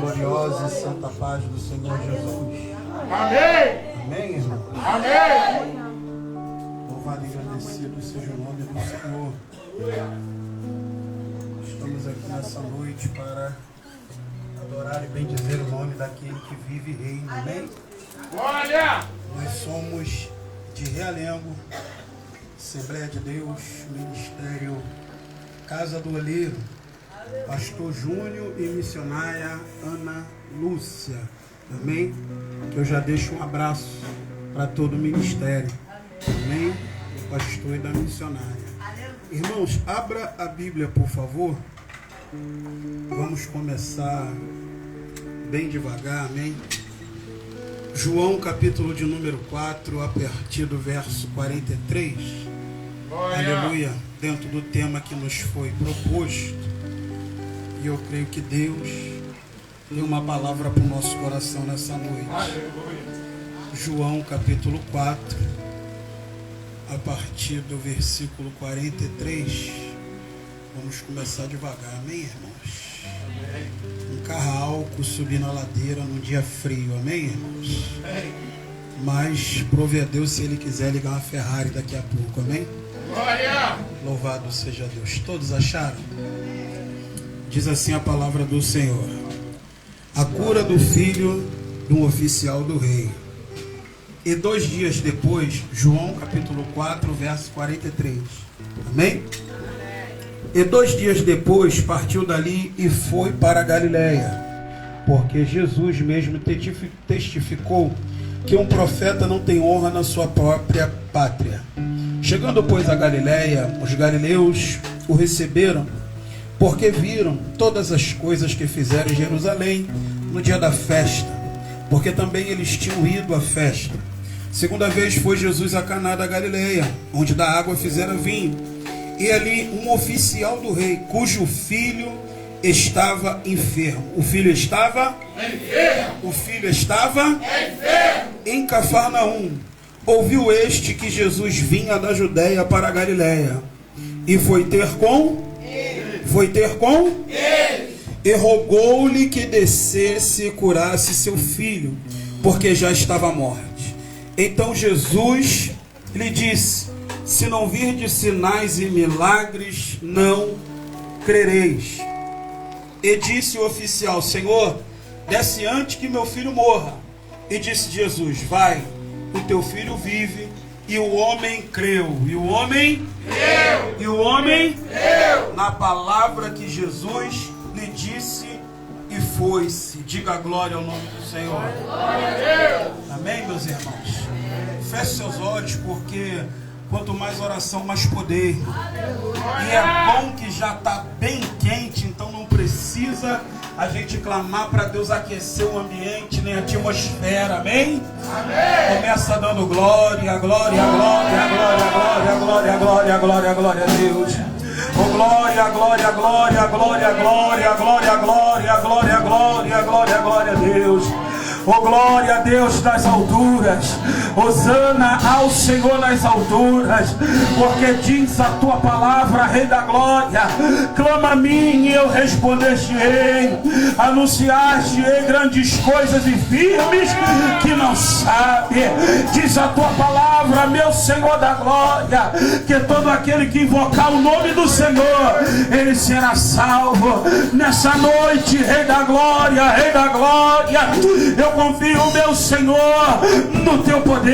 gloriosa e santa paz do Senhor Jesus. Amém. Amém, irmão? Amém. Louvado e agradecido seja o nome do Senhor. Estamos aqui nessa noite para adorar e bendizer o nome daquele que vive e reina. Amém? Glória. Nós somos de Realengo, Assembleia de Deus, Ministério Casa do Olheiro, Pastor Júnior e missionária Ana Lúcia. Amém? Que eu já deixo um abraço para todo o ministério. Amém? Do pastor e da missionária. Irmãos, abra a Bíblia, por favor. Vamos começar bem devagar, amém? João, capítulo de número 4, a partir do verso 43. Glória. Aleluia. Dentro do tema que nos foi proposto. E eu creio que Deus tem uma palavra para o nosso coração nessa noite. Aleluia. João, capítulo 4, a partir do versículo 43. Vamos começar devagar, amém, irmãos? Amém. Um carro-álcool subindo a ladeira num dia frio, amém, irmãos? Amém. Mas prove a Deus se Ele quiser ligar uma Ferrari daqui a pouco, amém? Glória. Louvado seja Deus. Todos acharam? Diz assim a palavra do Senhor: a cura do filho de um oficial do rei. E 2 dias depois, João capítulo 4, verso 43. Amém? E 2 dias depois partiu dali e foi para a Galiléia, porque Jesus mesmo testificou que um profeta não tem honra na sua própria pátria. Chegando, pois, a Galiléia, os galileus o receberam, porque viram todas as coisas que fizeram em Jerusalém no dia da festa, porque também eles tinham ido à festa. Segunda vez foi Jesus a Caná da Galileia, onde da água fizeram vinho. E ali um oficial do rei, cujo filho estava enfermo. O filho estava enfermo. O filho estava enfermo. Em Cafarnaum. Ouviu este que Jesus vinha da Judéia para a Galileia. E foi ter com ele. E rogou-lhe que descesse e curasse seu filho, porque já estava morto. Então Jesus lhe disse: se não virdes sinais e milagres, não crereis. E disse o oficial: Senhor, desce antes que meu filho morra. E disse Jesus: vai, o teu filho vive. E o homem creu. E o homem creu. E o homem creu na palavra que Jesus lhe disse, e foi-se. Diga glória ao nome do Senhor. Glória a Deus. Amém, meus irmãos? Feche seus olhos, porque quanto mais oração, mais poder. E é bom que já está bem quente, então não precisa a gente clamar para Deus aquecer o ambiente, nem a atmosfera, amém? Amém. Começa dando glória, glória, glória, glória, glória, glória, glória, glória, glória a Deus. Oh, glória, glória, glória, glória, glória, glória, glória, glória, glória, glória, glória a Deus. Oh, glória a Deus nas alturas. Hosana ao Senhor nas alturas. Porque diz a tua palavra, Rei da glória: clama a mim e eu respondeste-ei. Anunciaste-ei grandes coisas e firmes que não sabe. Diz a tua palavra, meu Senhor da glória, que todo aquele que invocar o nome do Senhor, ele será salvo. Nessa noite, Rei da glória, Rei da glória, eu confio, meu Senhor, no teu poder,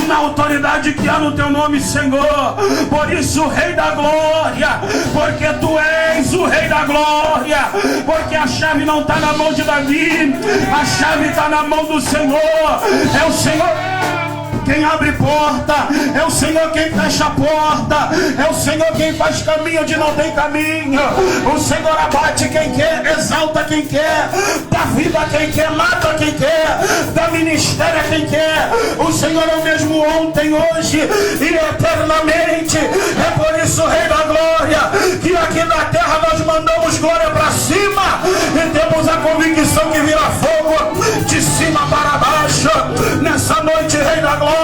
na autoridade que há no teu nome, Senhor. Por isso, Rei da glória, porque tu és o Rei da glória, porque a chave não está na mão de Davi, a chave está na mão do Senhor. É o Senhor quem abre porta, é o Senhor quem fecha a porta, é o Senhor quem faz caminho onde não tem caminho. O Senhor abate quem quer, exalta quem quer, dá vida a quem quer, mata quem quer, dá ministério a quem quer. O Senhor é o mesmo ontem, hoje e eternamente. É por isso, Rei da glória, que aqui na terra nós mandamos glória para cima e temos a convicção que virá fogo de cima para baixo. Nessa noite, Rei da glória,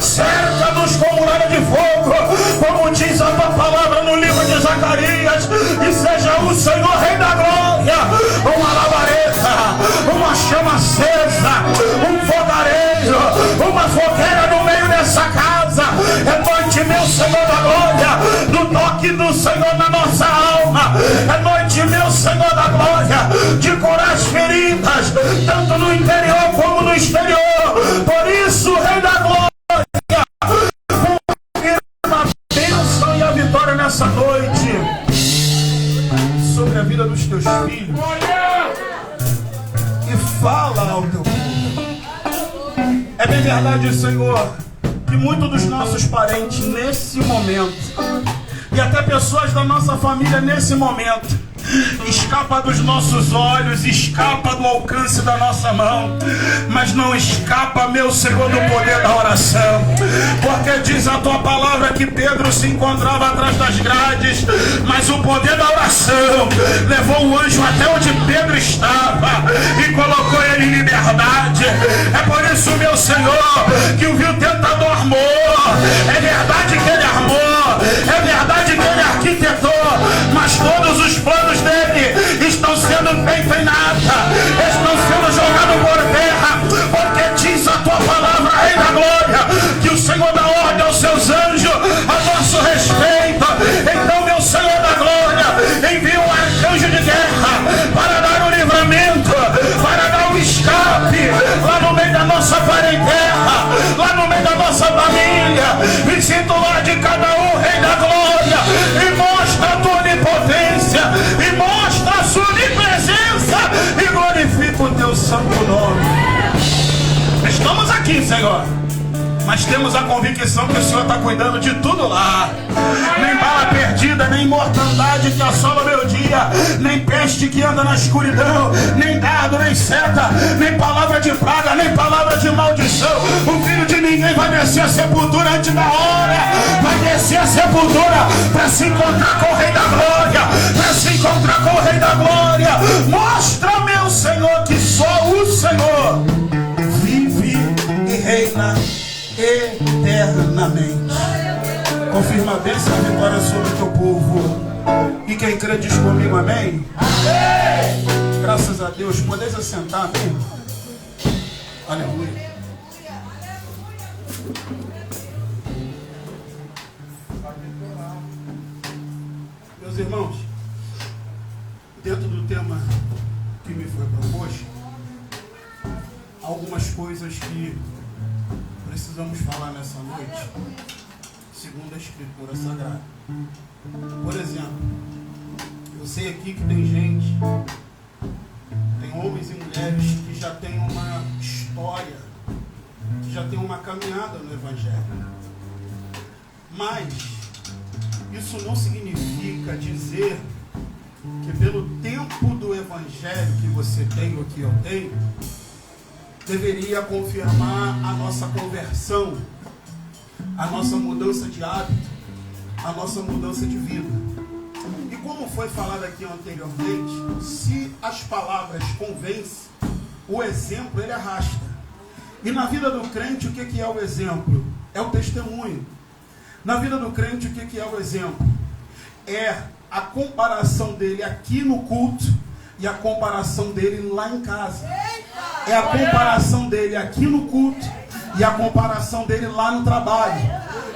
cerca-nos com muralha de fogo, como diz a tua palavra no livro de Zacarias, e seja o Senhor Rei da glória uma labareda Senhor, na nossa alma. É noite, meu Senhor da glória, de curar as feridas, tanto no interior como no exterior. Por isso, Rei da glória, uma bênção e a vitória nessa noite sobre a vida dos teus filhos. E fala ao teu povo. É bem verdade, Senhor, que muitos dos nossos parentes nesse momento, e até pessoas da nossa família nesse momento, escapa dos nossos olhos, escapa do alcance da nossa mão, mas não escapa, meu Senhor, do poder da oração. Porque diz a tua palavra que Pedro se encontrava atrás das grades, mas o poder da oração levou o anjo até onde Pedro estava e colocou ele em liberdade. É por isso, meu Senhor, que o vil tentador armou. É verdade que ele armou, é verdade que ele arquitetou, mas todos os planos dele estão sendo feitos em nada, estão sendo jogados por terra, porque diz a tua palavra, Rei da glória, que o Senhor dá ordem aos seus anjos a nosso respeito. Então, meu Senhor da glória, envia um arcanjo de guerra para dar o livramento, para dar o escape lá no meio da nossa parentela, lá no meio da nossa família. Visita o lar de cada um, Rei da glória, e mostra a tua onipotência, e mostra a sua onipresença, e glorifica o teu santo nome. Estamos aqui, Senhor, mas temos a convicção que o Senhor está cuidando de tudo lá. Nem bala perdida, nem mortandade que assola o meu dia, nem peste que anda na escuridão, nem dardo, nem seta, nem palavra de praga, nem palavra de maldição. O filho de ninguém vai descer a sepultura antes da hora, vai descer a sepultura para se encontrar com o Rei da glória, para se encontrar com o Rei da glória. Mostra, meu Senhor, que só o Senhor vive e reina eternamente. Confirma a bênção e a vitória sobre o teu povo. E quem crê diz comigo, amém? Amém. Graças a Deus. Podeis assentar, amém? Aleluia. Meus irmãos, dentro do tema que me foi proposto, algumas coisas que precisamos falar nessa noite, segundo a Escritura Sagrada. Por exemplo, eu sei aqui que tem gente, tem homens e mulheres que já têm uma história, que já têm uma caminhada no Evangelho. Mas isso não significa dizer que pelo tempo do Evangelho que você tem ou que eu tenho, deveria confirmar a nossa conversão, a nossa mudança de hábito, a nossa mudança de vida. E como foi falado aqui anteriormente, se as palavras convencem, o exemplo ele arrasta. E na vida do crente, o que é o exemplo? É o testemunho. Na vida do crente, o que é o exemplo? É a comparação dele aqui no culto e a comparação dele lá em casa. É a comparação dele aqui no culto e a comparação dele lá no trabalho.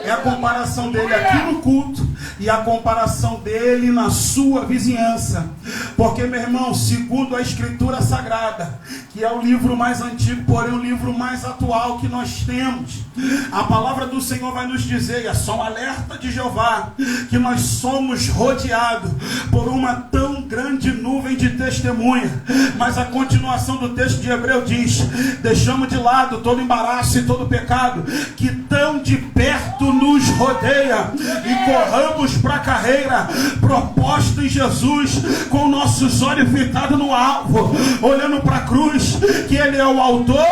É a comparação dele aqui no culto e a comparação dele na sua vizinhança. Porque, meu irmão, segundo a Escritura Sagrada, que é o livro mais antigo, porém o livro mais atual que nós temos, a palavra do Senhor vai nos dizer, e é só um alerta de Jeová, que nós somos rodeados por uma tão grande nuvem de testemunha. Mas a continuação do texto de Hebreu diz: deixamos de lado todo embaraço e todo pecado que tão de perto nos rodeia, e corramos para a carreira proposta em Jesus, com nossos olhos fitados no alvo, olhando para a cruz, que Ele é o autor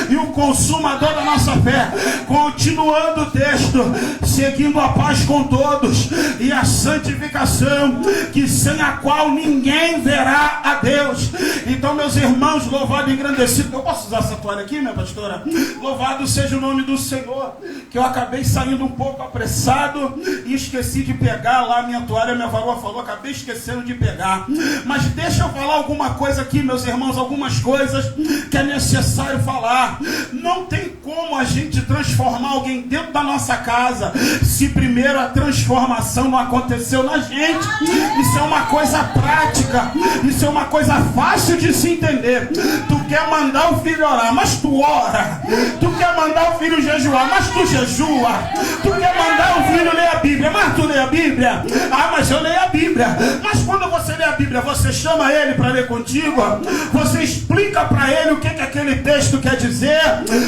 e o consumador da nossa fé. Continuando o texto, seguindo a paz com todos e a santificação, que sem a qual ninguém verá a Deus. Então, meus irmãos, louvado e engrandecido. Eu posso usar essa toalha aqui, minha pastora? Louvado seja o nome do Senhor. Que eu acabei saindo um pouco apressado e esqueci de pegar lá a minha toalha. Minha varoa falou, acabei esquecendo de pegar. Mas deixa eu falar alguma coisa aqui, meus irmãos, algumas coisas que é necessário falar. Não tem como a gente transformar alguém dentro da nossa casa se primeiro a transformação não aconteceu na gente. Isso é uma coisa prática, isso é uma coisa fácil de se entender. Tu quer mandar o filho orar, mas tu ora. Tu quer mandar o filho jejuar, mas tu jejua. Tu quer mandar o filho ler a Bíblia, mas tu lê a Bíblia. Ah, mas eu leio a Bíblia. Mas quando você lê a Bíblia, você chama ele para ler contigo? Você explica para ele o que aquele texto quer dizer?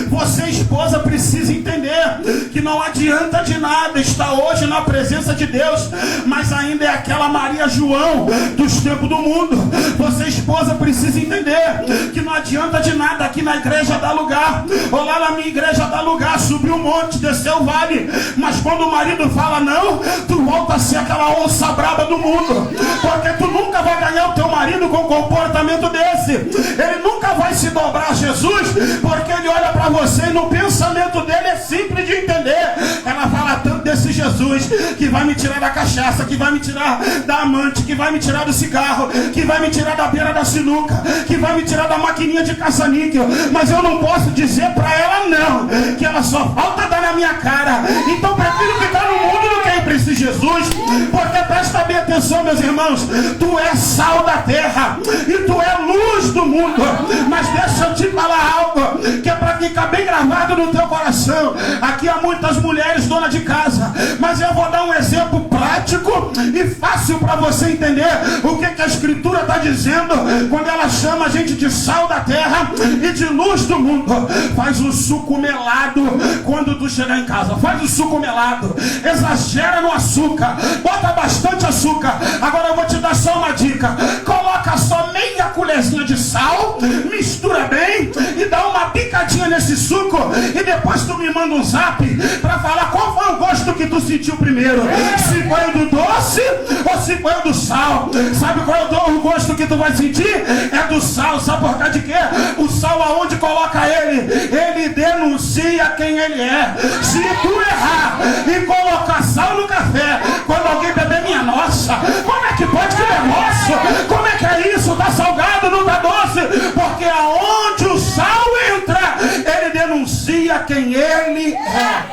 Você, esposa, precisa entender que não adianta de nada estar hoje na presença de Deus, mas ainda é aquela Maria João dos tempos do mundo. Você, esposa, precisa entender que não adianta de nada aqui na igreja dar lugar, ou lá na minha igreja dar lugar, subir o monte, descer o vale, mas quando o marido fala não, tu volta a ser aquela onça braba do mundo, porque tu nunca vai ganhar o teu marido com um comportamento desse. Ele nunca vai se dobrar a Jesus, porque ele olha para você e no pensamento dele é simples de entender. Ela fala tanto desse Jesus que vai me tirar da cachaça, que vai me tirar da amante, que vai me tirar do cigarro, que vai me tirar da beira da sinuca, que vai me tirar da maquininha de caça-níquel, mas eu não posso dizer para ela não, que ela só falta dar na minha cara. Então prefiro ficar no mundo do que ir para esse Jesus, porque presta bem atenção, meus irmãos, tu és sal da terra e tu é luz do mundo. Mas deixa eu te falar algo que é para ficar bem gravado no teu coração. Aqui há muitas mulheres donas de casa, mas eu vou dar um exemplo prático e fácil para você entender o que a Escritura está dizendo quando ela chama a gente de sal da terra e de luz do mundo. Faz um suco melado quando tu chegar em casa. Faz um suco melado, exagera no açúcar, bota bastante açúcar. Agora eu vou te dar só uma dica: coloca só meia colherzinha de sal, mistura bem e dá uma picadinha nesse suco, e depois tu me manda um zap para falar qual foi o gosto que tu sentiu primeiro, se foi o do doce ou se foi o do sal. Sabe qual é o gosto que tu vai sentir? É do sal. Sabe por causa de quê? O sal, aonde coloca ele? Ele denuncia quem ele é. Se tu errar e colocar sal no café, quando alguém beber, minha nossa, como é que pode? Que negócio? Como é que é isso? Tá salgado, não tá doce? Porque aonde o sal entra, ele denuncia quem ele é.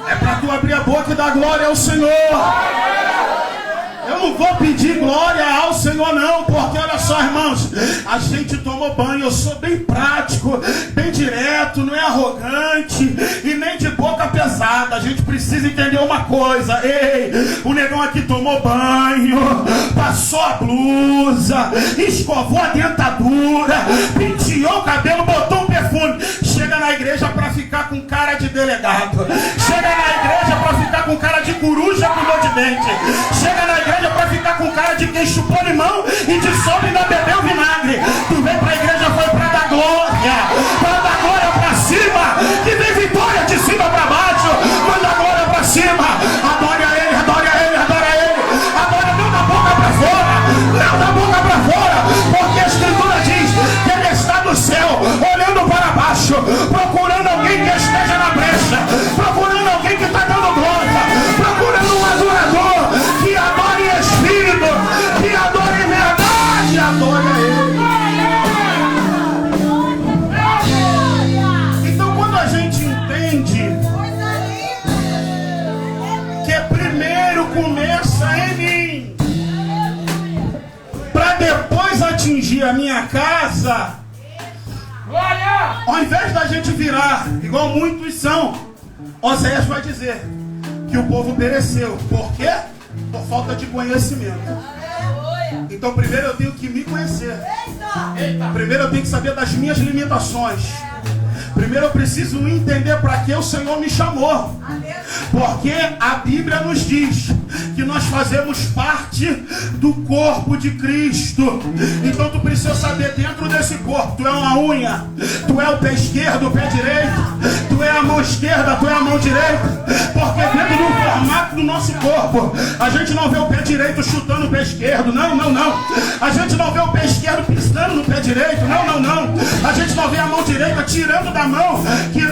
É para tu abrir a boca e dar glória ao Senhor. Eu não vou pedir glória ao Senhor não, porque olha só, irmãos, a gente tomou banho. Eu sou bem prático, bem direto, não é arrogante e nem de boca pesada. A gente precisa entender uma coisa: ei, o negão aqui tomou banho, passou a blusa, escovou a dentadura, penteou o cabelo, botou um perfume. Chega na igreja para ficar com cara de delegado, chega na igreja para ficar com cara de coruja com dor de dente, chega na igreja para ficar com cara de quem chupou limão e de sono ainda bebeu vinagre. Tu vem pra igreja foi pra dar glória pra cima, que vem vitória de cima pra baixo. Manda glória pra cima, adore a ele, adore a ele, adore a ele, adore, não da boca pra fora, não da boca pra fora, porque a Escritura diz que ele está do céu olhando para baixo, procurando alguém que esteja na brecha, procurando alguém que está dando glória, procurando um adorador que adore em espírito, que adore em verdade, adore a ele. Então, quando a gente entende que primeiro começa em mim, para depois atingir a minha casa, ao invés da gente virar igual muitos são, Oséias vai dizer que o povo pereceu. Por quê? Por falta de conhecimento. Então primeiro eu tenho que me conhecer. Primeiro eu tenho que saber das minhas limitações. Primeiro eu preciso entender para que o Senhor me chamou. Porque a Bíblia nos diz que nós fazemos parte do corpo de Cristo. Então tu precisa saber, dentro desse corpo, tu é uma unha, tu é o pé esquerdo, o pé direito, tu é a mão esquerda, tu é a mão direita, porque dentro do formato do nosso corpo, a gente não vê o pé direito chutando o pé esquerdo, não. A gente não vê o pé esquerdo pisando no pé direito, não. A gente não vê a mão direita tirando da mão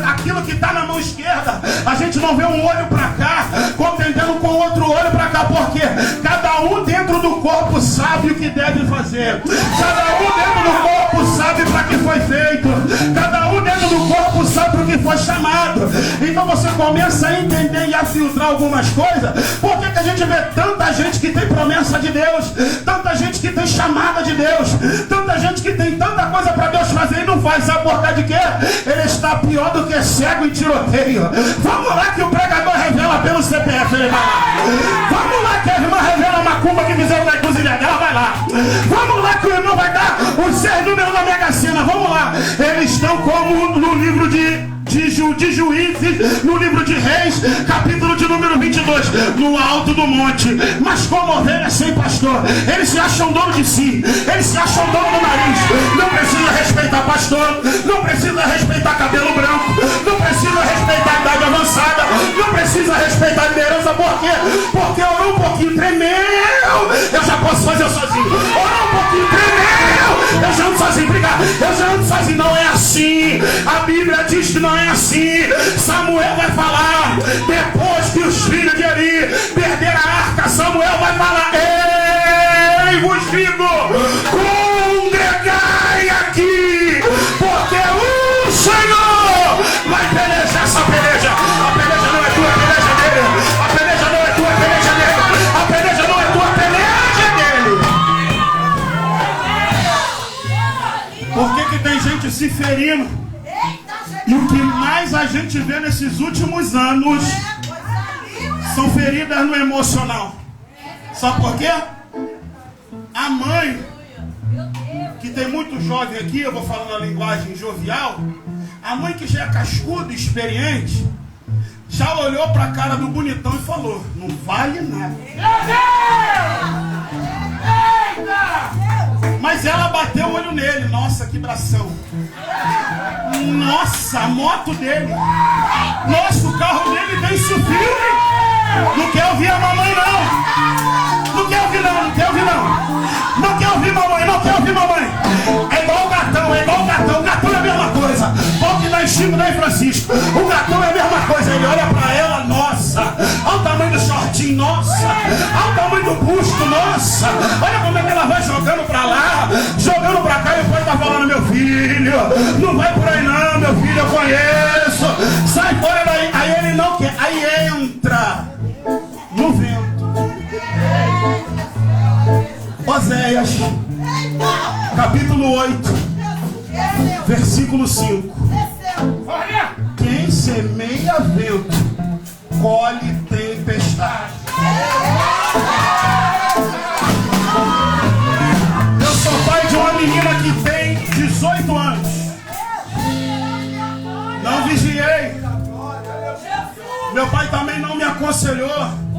aquilo que está na mão esquerda. A gente não vê um olho para cá contendendo com o outro olho para cá, porque cada um dentro do corpo sabe o que deve fazer. Cada um dentro do corpo sabe para que foi feito. Cada um dentro do corpo sabe para o que foi chamado. Então você começa a entender e a filtrar algumas coisas. Por que a gente vê tanta gente que tem promessa de Deus, tanta gente que tem chamada de Deus, tanta gente que tem tanta coisa para Deus fazer e não faz? Sabe por causa de quê? Ele está pior do que cego em tiroteio. Vamos lá que o pregador revela pelo CPF, ele vai lá. Vamos lá que a irmã revela a macumba que fizeram na cozinha dela, vai lá. Vamos lá que o irmão vai dar os 6 números da Mega Sena, vamos lá. Eles estão como no livro de Juízes, no livro de Reis, capítulo de número 22, no alto do monte, mas como ovelhas sem pastor. Eles se acham dono de si, eles se acham dono do nariz. Não precisa respeitar pastor, não precisa respeitar cabelo branco, não precisa respeitar a idade avançada, não precisa respeitar a liderança. Por quê? Porque orou um pouquinho, tremeu, eu já posso fazer sozinho. Orou um pouquinho, tremeu, eu já ando sozinho, obrigado, eu já ando sozinho. Não é assim, a Bíblia diz que não é assim. Samuel vai falar, depois que os filhos de Eli perderam a arca, Samuel vai falar: ei, vos digo, congregai aqui, porque o Senhor vai pelejar essa peleja. A peleja não é tua, a peleja é dele. A peleja não é tua, a peleja é dele. A peleja não é tua, a peleja é dele. Por que tem gente se ferindo? E o que mais a gente vê nesses últimos anos são feridas no emocional. Sabe por quê? A mãe, que tem muito jovem aqui, eu vou falar na linguagem jovial, a mãe que já é cascuda, experiente, já olhou para a cara do bonitão e falou: não vale nada. Mas ela bateu o olho nele. Nossa, que bração. Nossa, a moto dele. Nossa, o carro dele tem esse filme. Não quer ouvir a mamãe, não. Não quer ouvir, não. Não quer ouvir, não. Não quer ouvir mamãe, não quer ouvir mamãe. É igual o gatão, é igual o gatão. O gatão é a mesma coisa. Pode dar em Chico, dá em Francisco. O gatão é a mesma coisa. Ele olha pra ela, nossa. Olha o tamanho do shortinho, nossa. Olha o tamanho do busto, nossa. Olha como é que ela vai jogando pra lá, jogando pra cá, e o pai tá falando: meu filho, não vai por aí não, meu filho, eu conheço. Sai fora daí. Aí ele não quer. Aí entra no vento. Oséias, capítulo 8, versículo 5. Quem semeia vento, colhe tempestade. Eu sou pai de uma menina que tem 18 anos. Não vigiei. Meu pai também não me aconselhou.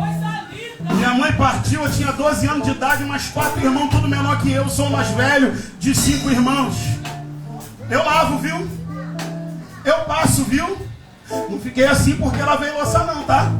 Minha mãe partiu, eu tinha 12 anos de idade, mas 4 irmãos, tudo menor que eu. Sou o mais velho de 5 irmãos. Eu lavo, viu? Eu passo, viu? Não fiquei assim porque lavei louça não, tá?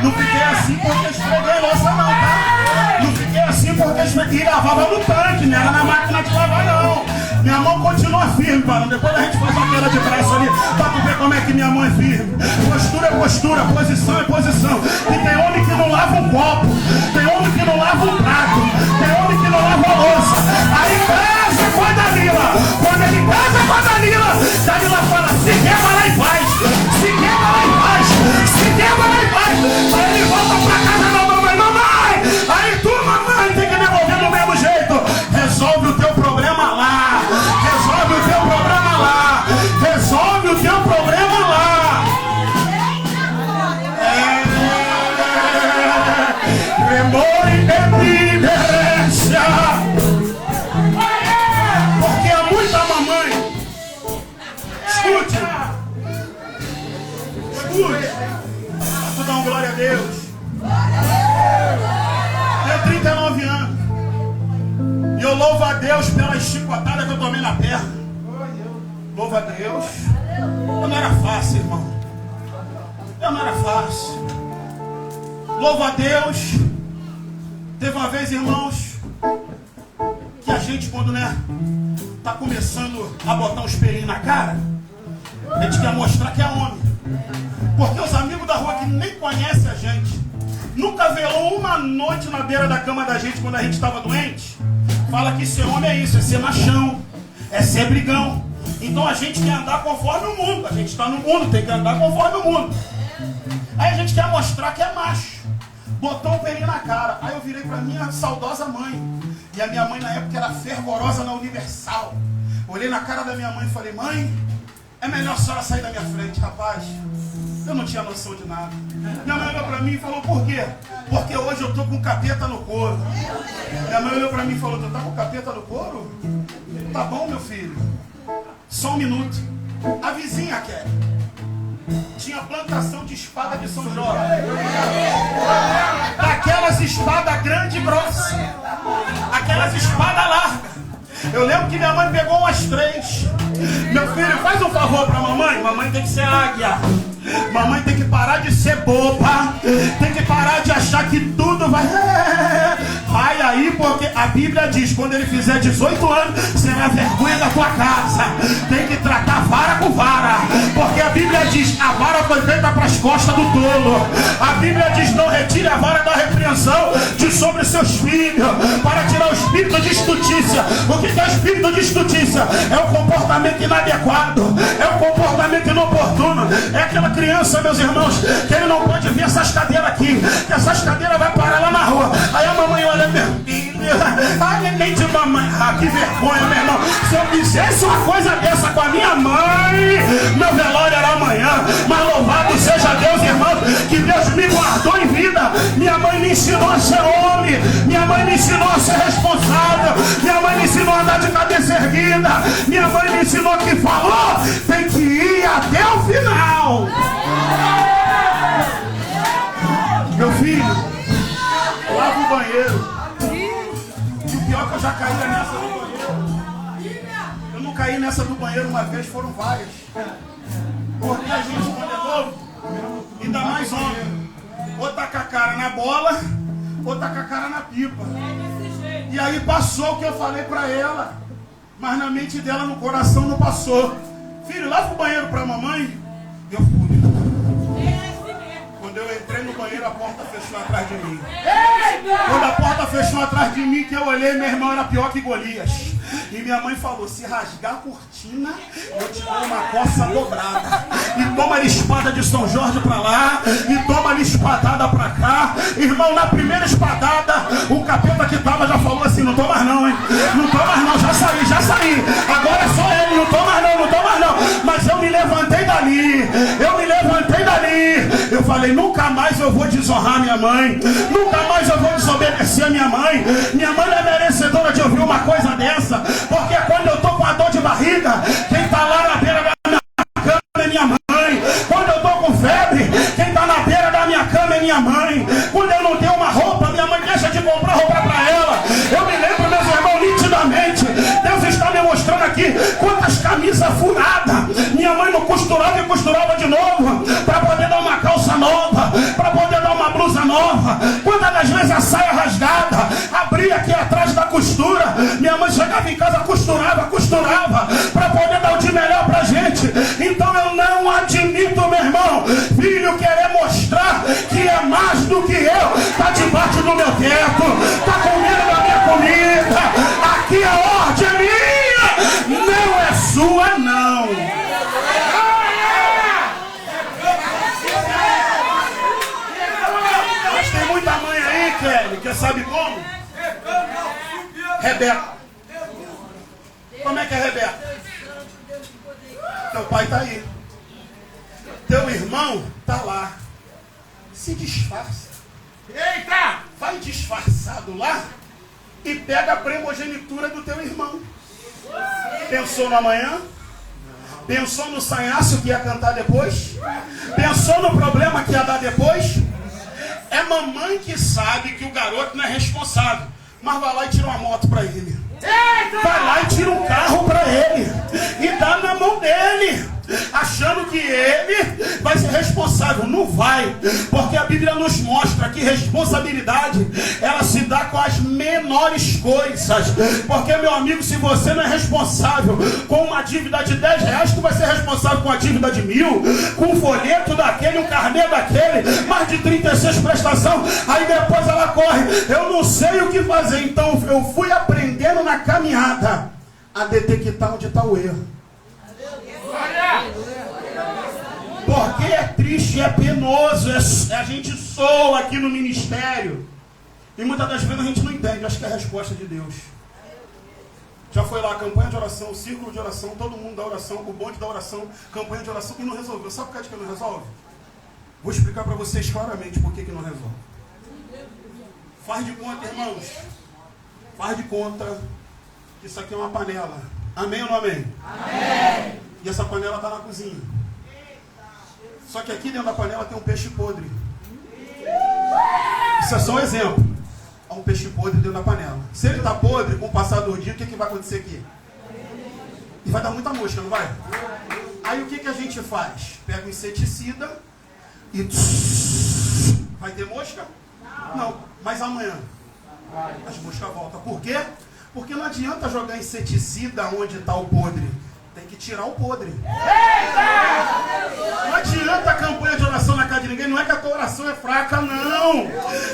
Não fiquei assim porque esfreguei louça não, tá? Não fiquei assim porque esfreguei e lavava no tanque, não era na máquina de lavar não. Minha mão continua firme, mano. Depois a gente faz uma queda de braço ali pra tu ver como é que minha mão é firme. Postura é postura, posição é posição. E tem homem que não lava um copo, tem homem que não lava um prato, tem homem que não lava a louça. Aí casa com a Dalila. Quando ele casa com a Dalila, Dalila fala: se quer, vai lá e faz. Se quer, vai lá e faz. Se quer, vai lá e faz. Aí ele volta pra casa da mamãe: mamãe, aí tu, mamãe, tem que devolver do mesmo jeito. Resolve o teu problema lá. Resolve o teu problema lá. Resolve o teu problema lá. Remoi e liberência. Eu louvo a Deus pela chicotada que eu tomei na perna. Louvo a Deus. Eu não era fácil, irmão. Eu não era fácil. Louvo a Deus. Teve uma vez, irmãos, que a gente, quando tá começando a botar uns pelinhos na cara, a gente quer mostrar que é homem. Porque os amigos da rua que nem conhecem a gente, nunca velou uma noite na beira da cama da gente quando a gente estava doente, fala que ser homem é isso, é ser machão, é ser brigão. Então a gente quer andar conforme o mundo. A gente está no mundo, tem que andar conforme o mundo. Aí a gente quer mostrar que é macho. Botou um pelinho na cara. Aí eu virei para minha saudosa mãe. E a minha mãe na época era fervorosa na Universal. Olhei na cara da minha mãe e falei: mãe, é melhor a senhora sair da minha frente, rapaz. Eu não tinha noção de nada. Minha mãe olhou para mim e falou: por quê? Porque hoje eu tô com capeta no couro. Minha mãe olhou para mim e falou: tu tá com capeta no couro? Tá bom, meu filho. Só um minuto. A vizinha quer. Tinha plantação de espada de São Jorge. Daquelas espadas grande e grossa. Aquelas espadas largas. Eu lembro que minha mãe pegou umas 3. Meu filho, faz um favor pra mamãe. Mamãe tem que ser águia. Mamãe tem que parar de ser boba. Tem que parar de achar que tudo vai aí, porque a Bíblia diz: quando ele fizer 18 anos, será vergonha da tua casa. Tem que tratar vara com vara. Porque a Bíblia diz: a vara foi feita para as costas do tolo. A Bíblia diz: não retire a vara da repreensão de sobre seus filhos, para tirar o espírito de estutícia. O que é o espírito de estutícia? É o comportamento inadequado, é o comportamento inoportuno. É aquela criança, meus irmãos, que ele não pode ver essas cadeiras aqui, que essas cadeiras vai parar lá na rua. Aí a mamãe olha: meu filho, ai, nem de mamãe. Ah, que vergonha, meu irmão. Se eu fizesse uma coisa dessa com a minha mãe, meu velório era amanhã. Mas louvado seja Deus, irmão, que Deus me guardou em vida. Minha mãe me ensinou a ser homem. Minha mãe me ensinou a ser responsável. Minha mãe me ensinou a andar de cabeça erguida. Minha mãe me ensinou que falou, tem que ir até o final. Meu filho, lava o banheiro. E o pior é que eu já caí nessa do banheiro. Eu não caí nessa do banheiro uma vez, foram várias. Porque a gente, quando é novo, ainda mais homem, ou tá com a cara na bola, ou tá com a cara na pipa. E aí passou o que eu falei pra ela, mas na mente dela, no coração, não passou. Filho, lava o banheiro pra mamãe. Eu fui. Quando eu entrei no banheiro, a porta fechou atrás de mim. Quando a porta fechou atrás de mim, que eu olhei, meu irmão era pior que Golias. E minha mãe falou: se rasgar a cortina, eu te dou uma coça dobrada. E toma-lhe espada de São Jorge pra lá, e toma-lhe espadada pra cá. Irmão, na primeira espadada, o capeta que tava já falou assim: não tô mais não, hein? Não tô mais não, já saí. Agora é só ele, não tô mais não. Mas eu me levantei dali. Eu falei: nunca mais eu vou desonrar minha mãe. Nunca mais eu vou desobedecer a minha mãe. Minha mãe não é merecedora de ouvir uma coisa dessa. Porque quando eu tô com a dor de barriga, quem tá lá na beira da minha cama é minha mãe. Quando eu tô com febre, quem tá na beira da minha cama é minha mãe. Quando eu não tenho uma roupa, minha mãe deixa de comprar roupa pra ela. Eu me lembro, meus irmãos, nitidamente. Deus está me mostrando aqui quantas camisas furadas minha mãe não costurava e costurava de novo, para poder dar uma calça nova, para poder dar uma blusa nova. Quantas das vezes a saia rasgada, abria aqui atrás da costura, minha mãe chegava em casa, costurava, para poder dar o de melhor pra gente. Então eu não admito, meu irmão, filho querer mostrar que é mais do que eu, tá debaixo do meu teto, tá comendo da minha comida. Aqui a ordem é minha, não é sua não. Mas tem muita mãe aí, Kelly, que sabe como? Rebeca. Como é que é Rebeca? Teu pai tá aí. Teu irmão tá lá. Se disfarça. Eita! Vai disfarçado lá e pega a primogenitura do teu irmão. Pensou no amanhã? Pensou no sanhaço que ia cantar depois? Pensou no problema que ia dar depois? É mamãe que sabe que o garoto não é responsável, mas vai lá e tira uma moto pra ele. responsável. Não vai, porque a Bíblia nos mostra que responsabilidade, ela se dá com as menores coisas. Porque, meu amigo, se você não é responsável com uma dívida de 10 reais, tu vai ser responsável com a dívida de 1.000, com um folheto daquele, um carnê daquele, mais de 36 prestação. Aí depois ela corre, eu não sei o que fazer. Então eu fui aprendendo na caminhada a detectar onde está o erro. Porque é triste, é penoso, a gente soa aqui no ministério e muitas das vezes a gente não entende. Acho que é a resposta de Deus. Já foi lá, campanha de oração, círculo de oração, todo mundo da oração, o bonde da oração, campanha de oração, e não resolveu. Sabe por que não resolve? Vou explicar para vocês claramente por que não resolve. Faz de conta, irmãos, faz de conta que isso aqui é uma panela. Amém ou não amém? Amém. E essa panela está na cozinha. Só que aqui dentro da panela tem um peixe podre. Isso é só um exemplo. Há um peixe podre dentro da panela. Se ele está podre, com o passar do dia, o que vai acontecer aqui? E vai dar muita mosca, não vai? Aí o que a gente faz? Pega um inseticida e... Vai ter mosca? Não. Mas amanhã as moscas voltam. Por quê? Porque não adianta jogar inseticida onde está o podre. Tem que tirar o podre. Não adianta a campanha de oração na casa de ninguém. Não é que a tua oração é fraca, não.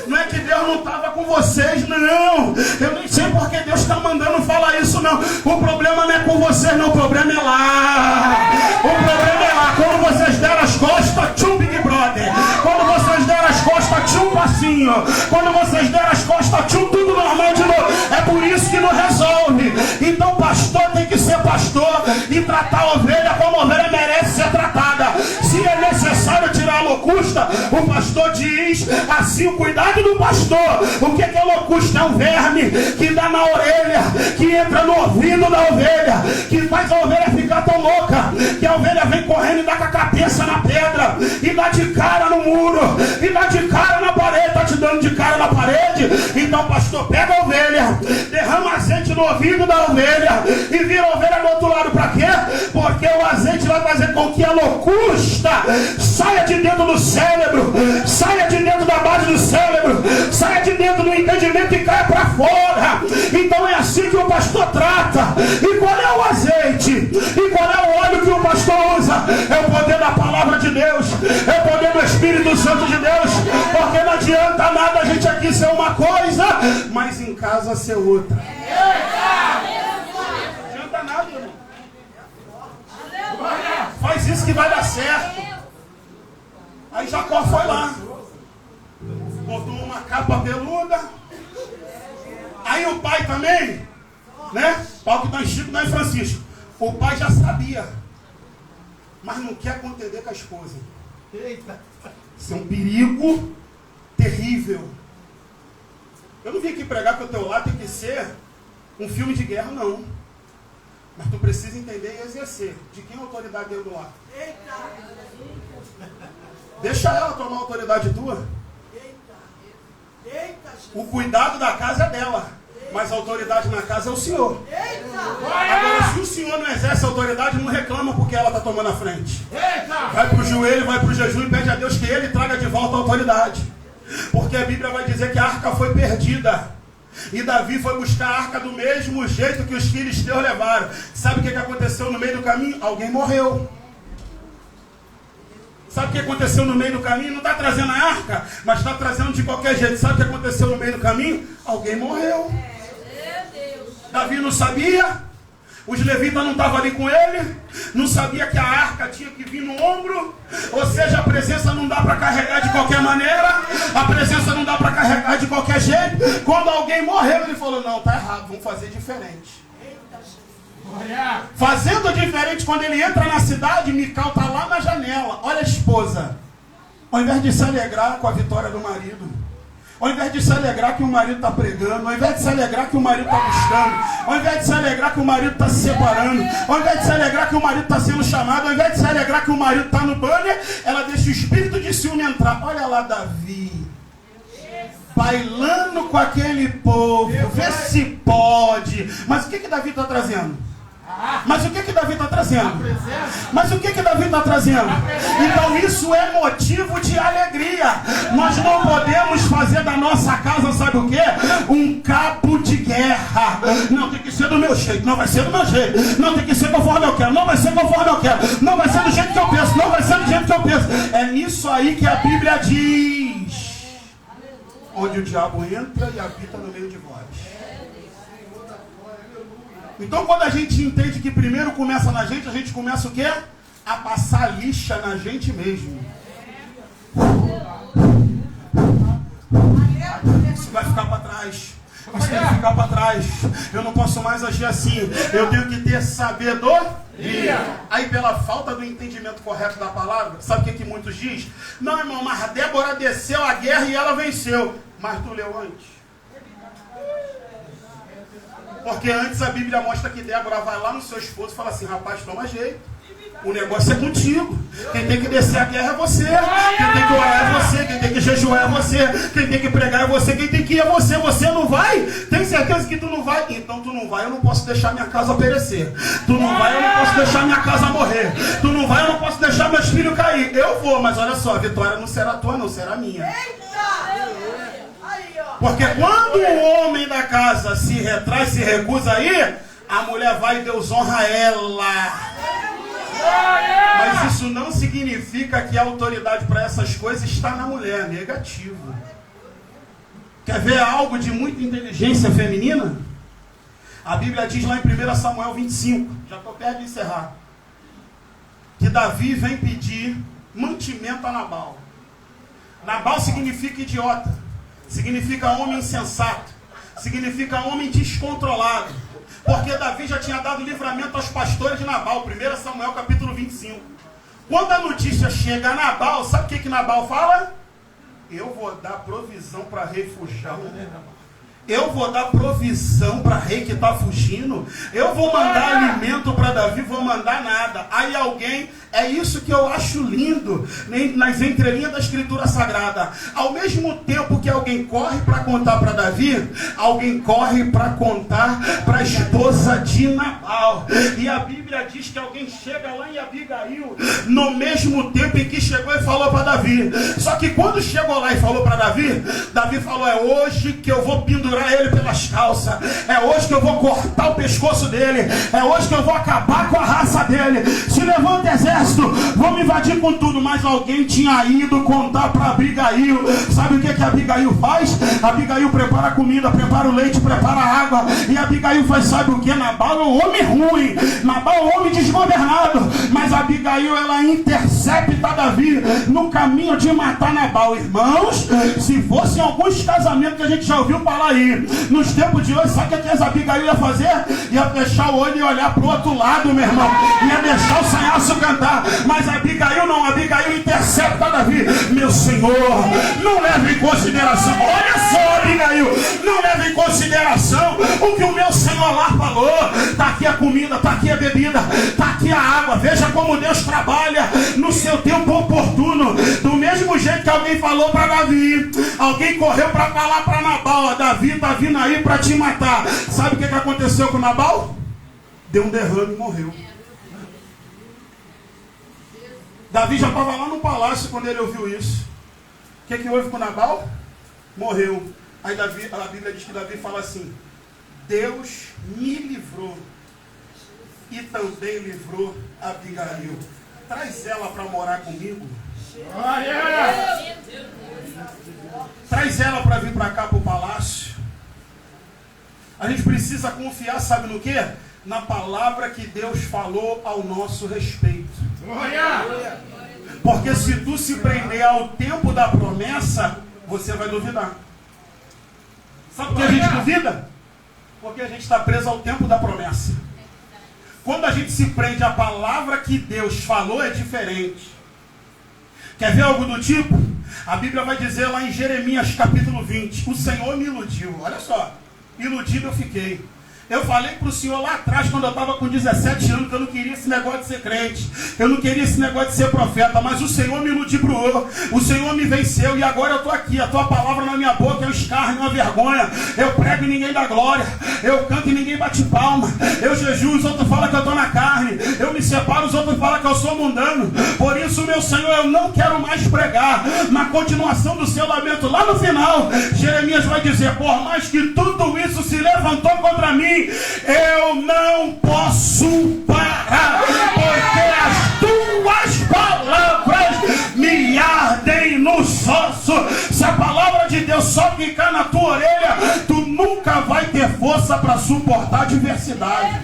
Não é que Deus não estava com vocês, não. Eu nem sei porque Deus está mandando falar isso, não. O problema não é com vocês, não. O problema é lá. O problema é lá. Quando vocês deram as costas, tchum, Big Brother. Quando vocês deram as costas, tchum, passinho. Quando vocês deram as costas, tchum, tudo normal de novo. É por isso que não resolve. Então, pastor tem que ser pastor e tratar a ovelha como a ovelha merece ser tratada. Se é necessário tirar a locusta, o pastor diz assim: o cuidado do pastor. O que é locusta? É um verme que dá na orelha, que entra no ouvido da ovelha, que faz a ovelha ficar tão louca que a ovelha vem correndo e dá com a cabeça na pedra, e dá de cara no muro, e dá de cara na parede. Tá te dando de cara na parede? Então, pastor, pega a ovelha, derrama azeite no ouvido da ovelha e vira a ovelha do outro lado. Para quê? Porque o azeite vai fazer com que a locusta saia de dentro do cérebro, saia de dentro da base do cérebro, saia de dentro do entendimento e caia para fora. Então é assim que o pastor trata. E qual é o azeite? E qual é o óleo que o pastor usa? É o poder da palavra de Deus, é o poder do Espírito Santo de Deus. Porque não adianta nada a gente aqui ser uma coisa, mas em casa ser outra. Não adianta nada, irmão. Faz isso que vai dar certo. Aí Jacó foi lá, botou uma capa peluda. Aí o pai também, né? Pau que está em Chico, não é Francisco. O pai já sabia, mas não quer contender com a esposa. Isso é um perigo terrível. Eu não vim aqui pregar que o teu lado tem que ser um filme de guerra, não. Mas tu precisa entender e exercer. De quem a autoridade deu do lado? Deixa ela tomar a autoridade tua. O cuidado da casa é dela, mas a autoridade na casa é o Senhor. Agora, se o Senhor não exerce a autoridade, não reclama porque ela está tomando a frente. Vai para o joelho, vai para o jejum e pede a Deus que Ele traga de volta a autoridade. Porque a Bíblia vai dizer que a arca foi perdida. E Davi foi buscar a arca do mesmo jeito que os filisteus levaram. Sabe o que aconteceu no meio do caminho? Alguém morreu. Sabe o que aconteceu no meio do caminho? Não está trazendo a arca, mas está trazendo de qualquer jeito. Sabe o que aconteceu no meio do caminho? Alguém morreu. Davi não sabia. Os levitas não estavam ali com ele. Não sabia que a arca tinha que vir no ombro. Ou seja, a presença não dá para carregar de qualquer maneira. A presença não dá para carregar de qualquer jeito. Quando alguém morreu, ele falou: não, está errado, vamos fazer diferente. Fazendo diferente, quando ele entra na cidade, Mical está lá na janela. Olha a esposa. Ao invés de se alegrar com a vitória do marido, ao invés de se alegrar que o marido está pregando, ao invés de se alegrar que o marido está buscando, ao invés de se alegrar que o marido está se separando, ao invés de se alegrar que o marido está sendo chamado, ao invés de se alegrar que o marido está no banner, ela deixa o espírito de ciúme entrar. Olha lá Davi, bailando com aquele povo, vê se pode. Mas o que Davi está trazendo? Mas o que Davi está trazendo? Mas o que Davi está trazendo? Então isso é motivo de alegria. Nós não podemos fazer da nossa casa, sabe o quê? Um cabo de guerra. Não, tem que ser do meu jeito. Não vai ser do meu jeito. Não, tem que ser conforme eu quero. Não vai ser conforme eu quero. Não vai ser do jeito que eu penso. Não vai ser do jeito que eu penso. É nisso aí que a Bíblia diz. Onde o diabo entra e habita no meio de vós. Então quando a gente entende que primeiro começa na gente, a gente começa o quê? A passar lixa na gente mesmo. Isso vai ficar para trás. Isso tem que ficar para trás. Eu não posso mais agir assim. Eu tenho que ter sabedoria. Aí pela falta do entendimento correto da palavra, sabe o que muitos dizem? Não, irmão, mas Débora desceu a guerra e ela venceu. Mas tu leu antes? Porque antes a Bíblia mostra que Débora vai lá no seu esposo e fala assim, rapaz, toma jeito. O negócio é contigo. Quem tem que descer a guerra é você. Quem tem que orar é você. Quem tem que jejuar é você. Quem tem que pregar é você. Quem tem que ir é você. Você não vai? Tem certeza que tu não vai? Então tu não vai, eu não posso deixar minha casa perecer. Tu não vai, eu não posso deixar minha casa morrer. Tu não vai, eu não posso deixar meus filhos cair. Eu vou, mas olha só, a vitória não será tua, não, será minha. Porque quando o homem da casa se retrai, se recusa aí, a mulher vai e Deus honra ela. Mas isso não significa que a autoridade para essas coisas está na mulher, negativo. Quer ver algo de muita inteligência feminina? A Bíblia diz lá em 1 Samuel 25, já estou perto de encerrar, que Davi vem pedir mantimento a Nabal. Nabal significa idiota. Significa homem insensato. Significa homem descontrolado. Porque Davi já tinha dado livramento aos pastores de Nabal. 1 Samuel capítulo 25. Quando a notícia chega a Nabal, sabe o que Nabal fala? Eu vou dar provisão para rei fujão. Eu vou dar provisão para rei que está fugindo. Eu vou mandar alimento para Davi, vou mandar nada. Aí alguém, é isso que eu acho lindo nas entrelinhas da Escritura Sagrada. Ao mesmo tempo que alguém corre para contar para Davi, alguém corre para contar para a esposa de Nabal. E a Bíblia diz que alguém chega lá em Abigail no mesmo tempo em que chegou e falou para Davi. Só que quando chegou lá e falou para Davi, Davi falou, é hoje que eu vou pendurar ele pelas calças, é hoje que eu vou cortar o pescoço dele, é hoje que eu vou acabar com a raça dele. Se levanta exército, vamos invadir com tudo. Mas alguém tinha ido contar para Abigail. Sabe o que Abigail faz? Abigail prepara a comida, prepara o leite, prepara a água. E Abigail faz, sabe o que? Nabal é um homem ruim, Nabal é um homem desgovernado. Mas Abigail, ela intercepta Davi no caminho de matar Nabal. Irmãos, se fossem alguns casamentos que a gente já ouviu falar aí, nos tempos de hoje, sabe o que essa Abigail ia fazer? Ia fechar o olho e olhar pro outro lado, meu irmão. Ia deixar o sanhaço cantar. Mas Abigail não, Abigail intercepta Davi. Meu Senhor, não leve em consideração, olha só, Abigail, não leve em consideração o que o meu Senhor lá falou. Está aqui a comida, está aqui a bebida, está aqui a água. Veja como Deus trabalha no seu tempo oportuno. Do mesmo jeito que alguém falou para Davi, alguém correu para falar para Nabal, ó, Davi está vindo aí para te matar. Sabe o que aconteceu com Nabal? Deu um derrame e morreu. Davi já estava lá no palácio quando ele ouviu isso. O que houve com Nabal? Morreu. Aí a Bíblia diz que Davi fala assim, Deus me livrou e também livrou Abigail. Traz ela para morar comigo. Traz ela para vir para cá para o palácio. A gente precisa confiar, sabe no quê? Na palavra que Deus falou ao nosso respeito. Porque se tu se prender ao tempo da promessa, você vai duvidar. Sabe por que a gente duvida? Porque a gente está preso ao tempo da promessa. Quando a gente se prende à palavra que Deus falou, é diferente. Quer ver algo do tipo? A Bíblia vai dizer lá em Jeremias capítulo 20, o Senhor me iludiu. Olha só, iludido eu fiquei. Eu falei para o senhor lá atrás, quando eu estava com 17 anos, que eu não queria esse negócio de ser crente. Eu não queria esse negócio de ser profeta. Mas o Senhor me ludibriou. O Senhor me venceu. E agora eu estou aqui. A tua palavra na minha boca é um escárnio, uma vergonha. Eu prego e ninguém dá glória. Eu canto e ninguém bate palma. Eu jejuo, os outros falam que eu estou na carne. Eu me separo, os outros falam que eu sou mundano. Por isso, meu Senhor, eu não quero mais pregar. Na continuação do seu lamento, lá no final, Jeremias vai dizer: por mais que tudo isso se levantou contra mim, eu não posso parar, porque as tuas palavras me ardem nos ossos. Se a palavra de Deus só ficar na tua orelha, tu nunca vai ter força para suportar a adversidade.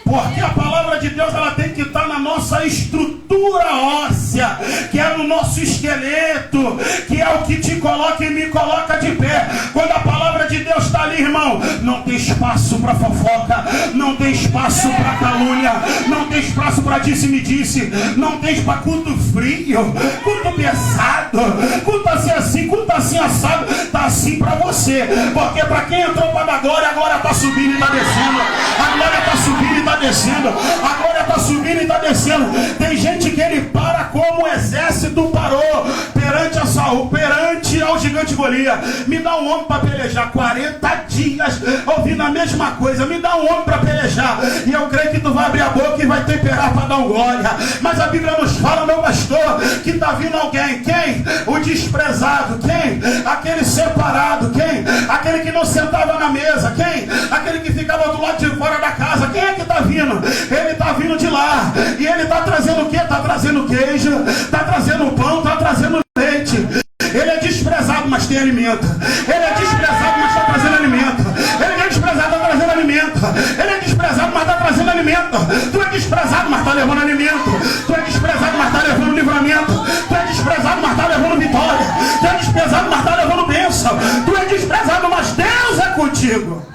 Porque a palavra de Deus, ela tem que estar na nossa estrutura óssea, que é no nosso esqueleto, que é o que te coloca e me coloca de pé. Quando a palavra de Deus está ali, irmão, não tem espaço para fofoca, não tem espaço para calúnia, não tem espaço para disse-me-disse, não tem para culto frio, culto pesado, culto assim, culto assim assado. Está assim para você, porque para quem entrou para dar glória, a glória está subindo e está descendo, a glória está subindo e está descendo, a glória está subindo e está descendo. Tem gente que ele para como o exército parou perante a Saul, perante ao gigante Golias. Me dá um homem para pelejar. 40 dias ouvindo a mesma coisa. Me dá um homem para pelejar, e eu creio que tu vai abrir a boca e vai temperar para dar um glória. Mas a Bíblia nos fala, meu pastor, que está vindo alguém. Quem? O desprezado. Quem? Aquele separado. Quem? Aquele que não sentava na mesa. Quem? Aquele que ficava do lado de fora da casa. Quem é que está vindo? Ele está vindo de lá. E ele está trazendo o quê? Está trazendo queijo, está trazendo pão, está trazendo leite. Ele é desprezado, mas tem alimento. Ele é desprezado, mas está trazendo alimento. Ele é desprezado, está trazendo alimento. Ele é desprezado, mas está trazendo alimento. Tu é desprezado, mas está levando alimento. Tu é desprezado, mas está levando livramento. Tu é desprezado, mas está levando vitória. Tu é desprezado, mas está levando bênção. Tu é desprezado, mas Deus é contigo.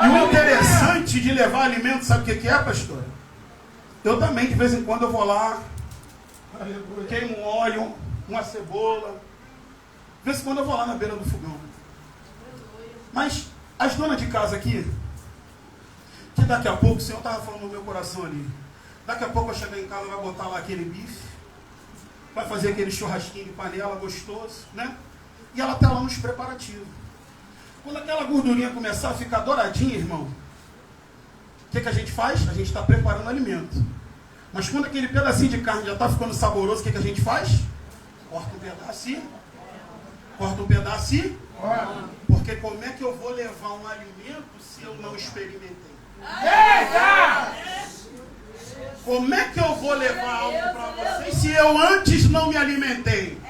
E o interessante de levar alimento, sabe o que é, pastor? Eu também, de vez em quando, eu vou lá, queimo um óleo, uma cebola. De vez em quando eu vou lá na beira do fogão. Mas as donas de casa aqui, que daqui a pouco, o Senhor estava falando no meu coração ali, daqui a pouco eu chegar em casa, vai botar lá aquele bife, vai fazer aquele churrasquinho de panela gostoso, né? E ela está lá nos preparativos. Quando aquela gordurinha começar a ficar douradinha, irmão, o que a gente faz? A gente está preparando alimento. Mas quando aquele pedacinho de carne já está ficando saboroso, o que a gente faz? Corta um pedacinho. Corta um pedacinho. Porque como é que eu vou levar um alimento se eu não experimentei? Como é que eu vou levar algo para vocês se eu antes não me alimentei?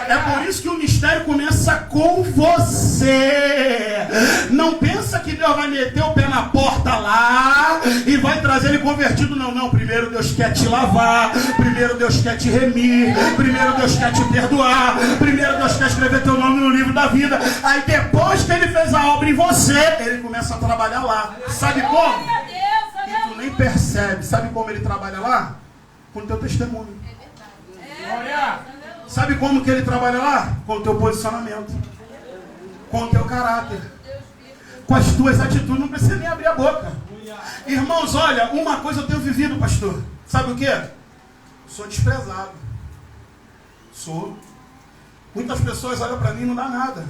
É por isso que o mistério começa com você. Não pensa que Deus vai meter o pé na porta lá e vai trazer ele convertido. Não, não. Primeiro Deus quer te lavar. Primeiro Deus quer te remir. Primeiro Deus quer te perdoar. Primeiro Deus quer escrever teu nome no livro da vida. Aí depois que ele fez a obra em você, ele começa a trabalhar lá. Sabe como? E tu nem percebe. Sabe como ele trabalha lá? Com o teu testemunho. Sabe como que ele trabalha lá? Com o teu posicionamento, com o teu caráter, com as tuas atitudes. Não precisa nem abrir a boca. Irmãos, olha, uma coisa eu tenho vivido, pastor. Sabe o que? Sou desprezado. Sou. Muitas pessoas olham para mim e não dá nada.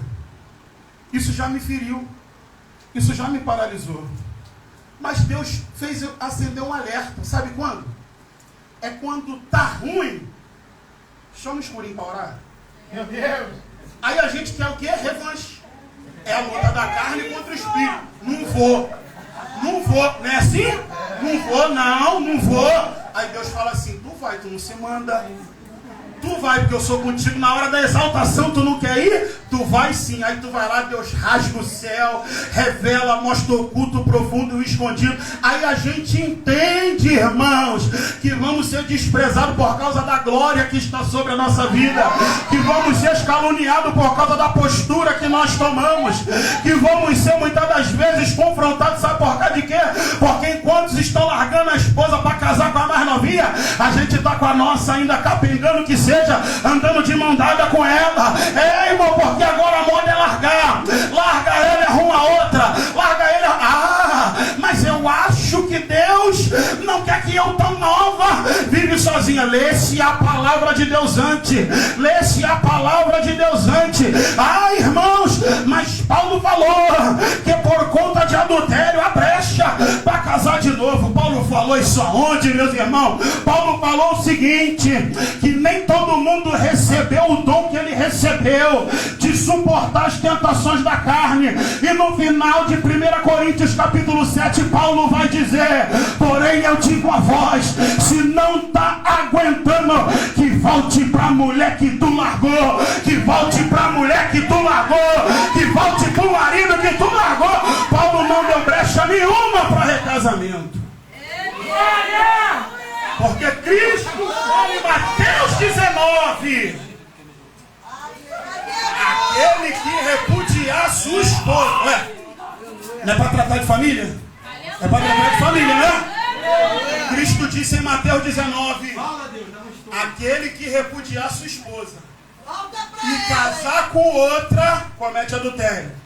Isso já me feriu. Isso já me paralisou. Mas Deus fez eu acender um alerta. Sabe quando? É quando tá ruim. Chama o escurinho para orar. Meu Deus. Aí a gente quer o quê? Revanche. É a luta da carne contra o espírito. Não vou. Não vou. Não é assim? Não vou, não vou. Aí Deus fala assim, tu vai, tu não se manda. Tu vai, porque eu sou contigo. Na hora da exaltação, tu não quer ir? Tu vai sim. Aí tu vai lá, Deus rasga o céu, revela, mostra o oculto, o profundo e o escondido. Aí a gente entende, irmãos, que vamos ser desprezados por causa da glória que está sobre a nossa vida. Que vamos ser caluniados por causa da postura que nós tomamos. Que vamos ser muitas das vezes confrontados, sabe por causa de quê? Porque enquanto estão largando a esposa para casar com a mais novinha, a gente está com a nossa ainda capengando que seja, andando de mão dada com ela. É, irmão, porque agora a moda é largar. Larga lê-se a palavra de Deus antes. Lê-se a palavra de Deus antes. Ah, irmãos, mas Paulo falou que por conta de adultério a brecha para casar de novo. Paulo falou isso aonde, meus irmãos? Paulo falou o seguinte, que nem todo mundo recebeu o dom que ele recebeu de suportar as tentações da carne. E no final de 1 Coríntios capítulo 7, Paulo vai dizer: porém eu digo a vós, se não está aguentando, que volte para a mulher que tu largou, que volte para a mulher que tu largou, que volte para o marido que tu largou. Paulo não deu brecha nenhuma para recasamento. Porque Cristo fala em Mateus 19: aquele que repudiar sua esposa. Não é para tratar de família? É para tratar de família, né? Cristo disse em Mateus 19: aquele que repudiar sua esposa e casar com outra comete adultério.